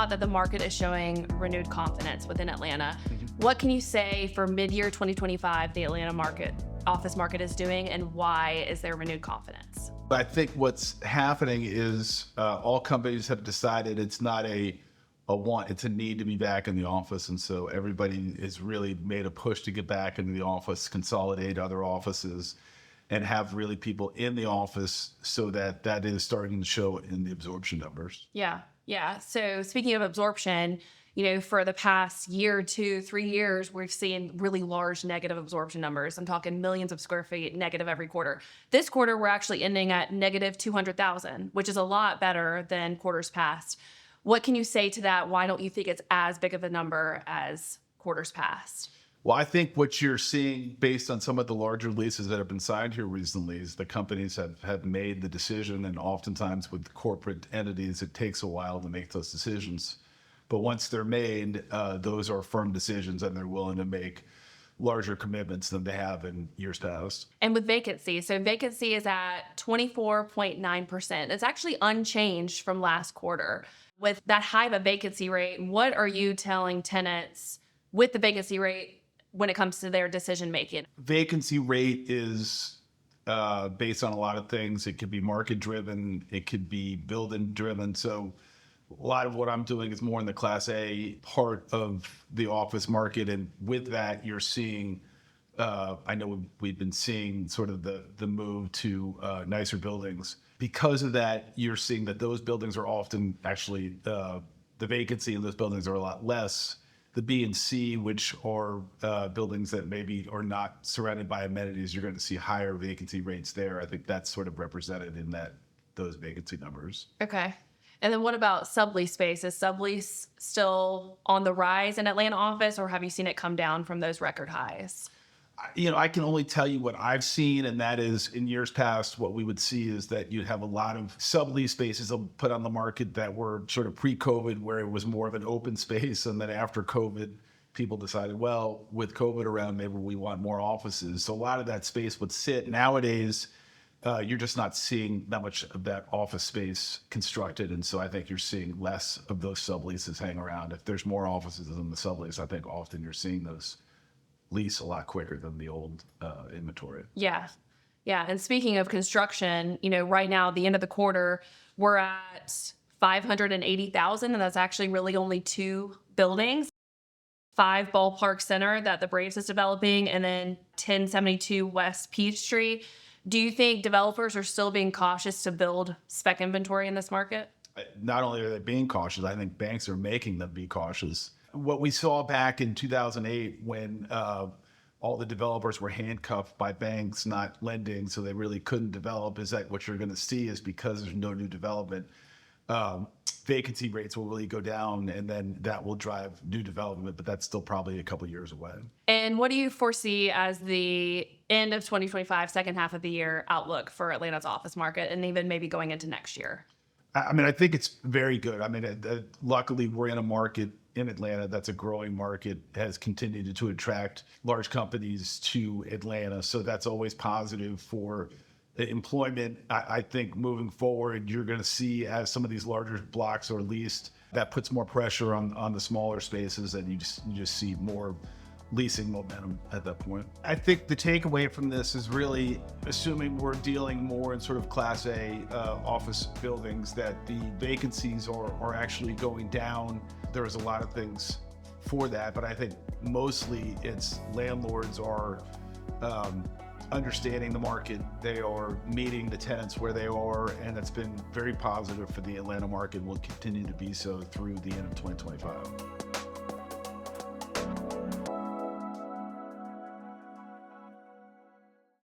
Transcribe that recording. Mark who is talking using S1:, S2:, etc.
S1: lot that the market is showing renewed confidence within Atlanta. What can you say for mid-year 2025 the Atlanta office market is doing, and why is there renewed confidence?
S2: I think what's happening is all companies have decided it's not a want, it's a need to be back in the office. And so everybody has really made a push to get back into the office, consolidate other offices, and have really people in the office, so that is starting to show in the absorption numbers.
S1: Yeah. So speaking of absorption, for the past year, 2, 3 years, we've seen really large negative absorption numbers. I'm talking millions of square feet negative every quarter. This quarter, we're actually ending at negative 200,000, which is a lot better than quarters past. What can you say to that? Why don't you think it's as big of a number as quarters past?
S2: Well, I think what you're seeing based on some of the larger leases that have been signed here recently is the companies have made the decision, and oftentimes with corporate entities, it takes a while to make those decisions. But once they're made, those are firm decisions, and they're willing to make larger commitments than they have in years past.
S1: And with vacancy, so vacancy is at 24.9%. It's actually unchanged from last quarter. With that high of a vacancy rate, what are you telling tenants with the vacancy rate when it comes to their decision making?
S2: Vacancy rate is based on a lot of things. It could be market driven, it could be building driven. So a lot of what I'm doing is more in the Class A part of the office market. And with that, you're seeing, I know we've been seeing sort of the move to nicer buildings. Because of that, you're seeing that those buildings are often actually, the vacancy in those buildings are a lot less. The B and C, which are buildings that maybe are not surrounded by amenities, you're going to see higher vacancy rates there. I think that's sort of represented in those vacancy numbers.
S1: Okay. And then what about sublease space? Is sublease still on the rise in Atlanta office, or have you seen it come down from those record highs?
S2: I can only tell you what I've seen, and that is in years past, what we would see is that you'd have a lot of sublease spaces put on the market that were sort of pre-COVID, where it was more of an open space. And then after COVID, people decided, well, with COVID around, maybe we want more offices. So a lot of that space would sit. Nowadays, you're just not seeing that much of that office space constructed. And so I think you're seeing less of those subleases hang around. If there's more offices than the sublease, I think often you're seeing those lease a lot quicker than the old inventory.
S1: Yeah. And speaking of construction, right now, at the end of the quarter, we're at 580,000, and that's actually really only 2 buildings. 5 Ballpark Center that the Braves is developing, and then 1072 West Peachtree. Do you think developers are still being cautious to build spec inventory in this market?
S2: Not only are they being cautious, I think banks are making them be cautious. What we saw back in 2008 when all the developers were handcuffed by banks not lending, so they really couldn't develop, is that what you're going to see is because there's no new development, vacancy rates will really go down, and then that will drive new development, but that's still probably a couple years away.
S1: And what do you foresee as the end of 2025, second half of the year outlook for Atlanta's office market, and even maybe going into next year?
S2: I mean, I think it's very good. I mean, luckily we're in a market in Atlanta that's a growing market, has continued to attract large companies to Atlanta. So that's always positive for employment. I think moving forward, you're going to see as some of these larger blocks are leased, that puts more pressure on the smaller spaces, and you just see more leasing momentum at that point. I think the takeaway from this is really assuming we're dealing more in sort of Class A office buildings, that the vacancies are actually going down. There's a lot of things for that, but I think mostly it's landlords are understanding the market. They are meeting the tenants where they are, and that's been very positive for the Atlanta market, will continue to be so through the end of 2025.